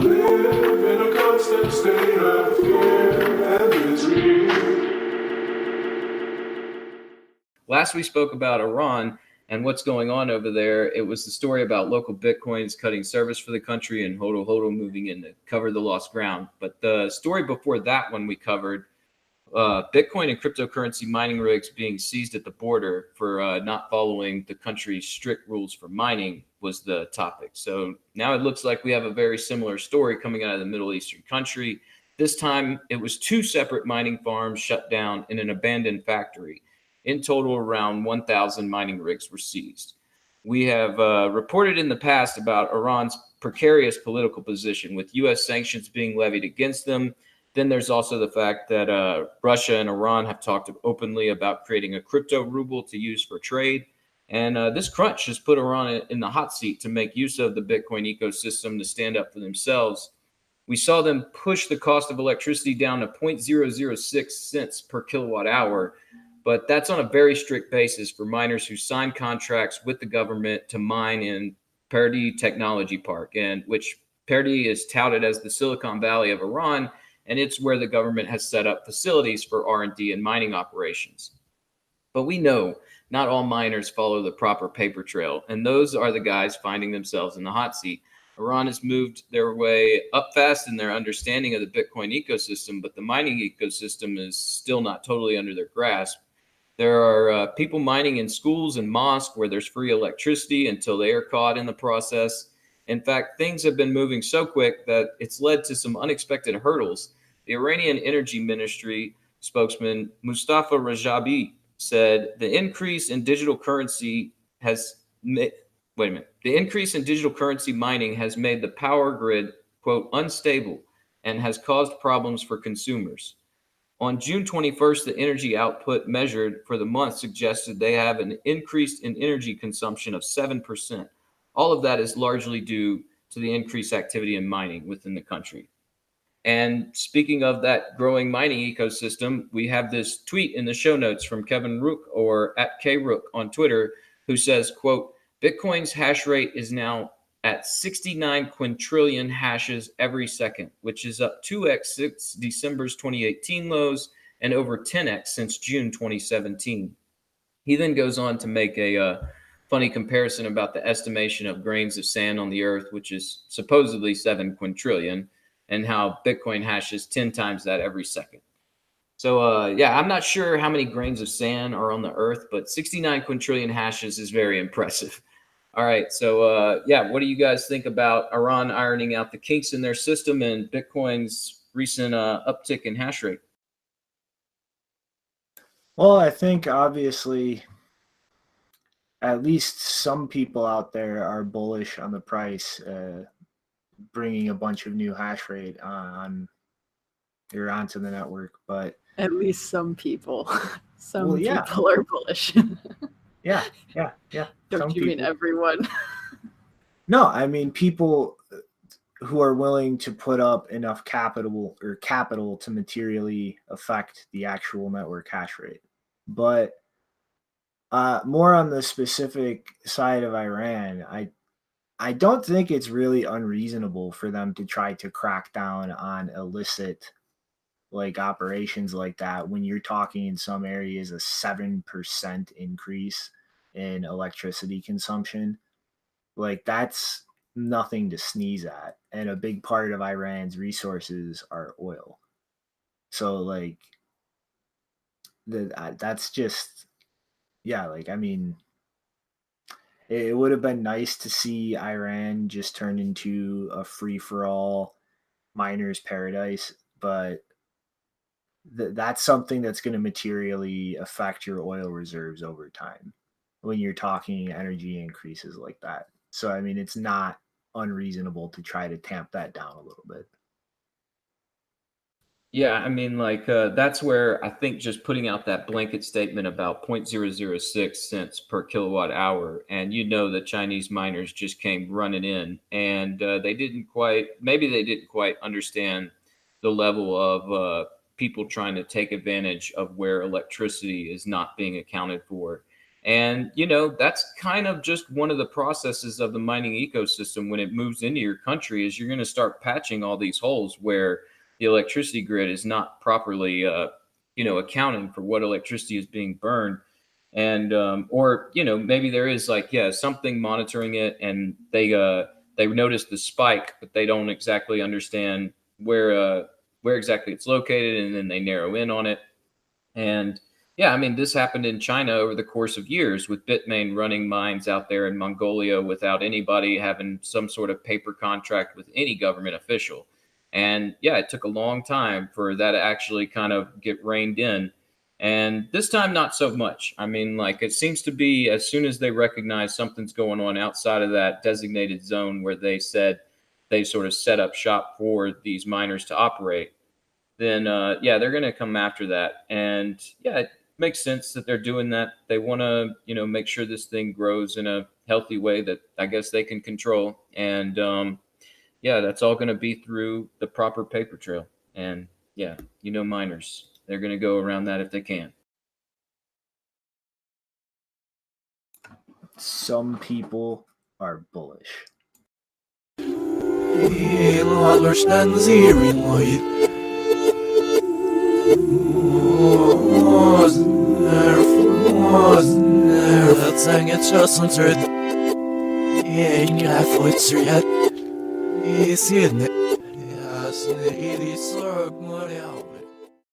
Live in a constant state of fear and misery. Last we spoke about Iran and what's going on over there. It was the story about local Bitcoins cutting service for the country and Hodl Hodl moving in to cover the lost ground. But the story before that one we covered, Bitcoin and cryptocurrency mining rigs being seized at the border for not following the country's strict rules for mining was the topic. So now it looks like we have a very similar story coming out of the Middle Eastern country. This time it was two separate mining farms shut down in an abandoned factory. In total, around 1,000 mining rigs were seized. We have reported in the past about Iran's precarious political position, with U.S. sanctions being levied against them. Then there's also the fact that Russia and Iran have talked openly about creating a crypto ruble to use for trade. And this crunch has put Iran in the hot seat to make use of the Bitcoin ecosystem to stand up for themselves. We saw them push the cost of electricity down to 0.006 cents per kilowatt hour, but that's on a very strict basis for miners who sign contracts with the government to mine in Pardey Technology Park, and which Pardey is touted as the Silicon Valley of Iran, and it's where the government has set up facilities for R&D and mining operations. But we know not all miners follow the proper paper trail, and those are the guys finding themselves in the hot seat. Iran has moved their way up fast in their understanding of the Bitcoin ecosystem, but the mining ecosystem is still not totally under their grasp. There are people mining in schools and mosques where there's free electricity until they are caught in the process. In fact, things have been moving so quick that it's led to some unexpected hurdles. The Iranian Energy Ministry spokesman Mustafa Rajabi said the increase in digital currency the increase in digital currency mining has made the power grid, quote, unstable and has caused problems for consumers. On June 21st, the energy output measured for the month suggested they have an increase in energy consumption of 7%. All of that is largely due to the increased activity in mining within the country. And speaking of that growing mining ecosystem, we have this tweet in the show notes from Kevin Rook, or at KRook on Twitter, who says, quote, Bitcoin's hash rate is now at 69 quintillion hashes every second, which is up 2x since December's 2018 lows and over 10x since June 2017. He then goes on to make a funny comparison about the estimation of grains of sand on the earth, which is supposedly 7 quintillion, and how Bitcoin hashes 10 times that every second. So, yeah, I'm not sure how many grains of sand are on the earth, but 69 quintillion hashes is very impressive. All right. So, yeah, what do you guys think about Iran ironing out the kinks in their system and Bitcoin's recent uptick in hash rate? Well, I think obviously at least some people out there are bullish on the price, bringing a bunch of new hash rate on or onto the network. But at least some people, Well, yeah. people are bullish. yeah. Don't Some you mean people. everyone? No, I mean people who are willing to put up enough capital to materially affect the actual network hash rate. But more on the specific side of Iran, I don't think it's really unreasonable for them to try to crack down on illicit like operations like that when you're talking in some areas a 7% increase in electricity consumption. Like that's nothing to sneeze at. And a big part of Iran's resources are oil. So like that's just like I mean it would have been nice to see Iran just turn into a free for all miner's paradise, but that's something that's going to materially affect your oil reserves over time when you're talking energy increases like that. So, I mean, it's not unreasonable to try to tamp that down a little bit. Yeah, I mean, like that's where I think just putting out that blanket statement about 0.006 cents per kilowatt hour, and the Chinese miners just came running in, and maybe they didn't quite understand the level of people trying to take advantage of where electricity is not being accounted for. And, that's kind of just one of the processes of the mining ecosystem when it moves into your country is you're going to start patching all these holes where the electricity grid is not properly, accounting for what electricity is being burned. And, or, maybe there is like, yeah, something monitoring it and they notice the spike, but they don't exactly understand where exactly it's located. And then they narrow in on it. And yeah, I mean, this happened in China over the course of years with Bitmain running mines out there in Mongolia without anybody having some sort of paper contract with any government official. And yeah, it took a long time for that to actually kind of get reined in. And this time, not so much. I mean, like it seems to be as soon as they recognize something's going on outside of that designated zone where they said they sort of set up shop for these miners to operate, then yeah, they're going to come after that. And yeah, it makes sense that they're doing that. They want to, make sure this thing grows in a healthy way that I guess they can control. And yeah, that's all going to be through the proper paper trail. And yeah, miners, they're going to go around that if they can. Some people are bullish. Sanget çasın türd Inga flytser I sinne Jasne I de sorg må det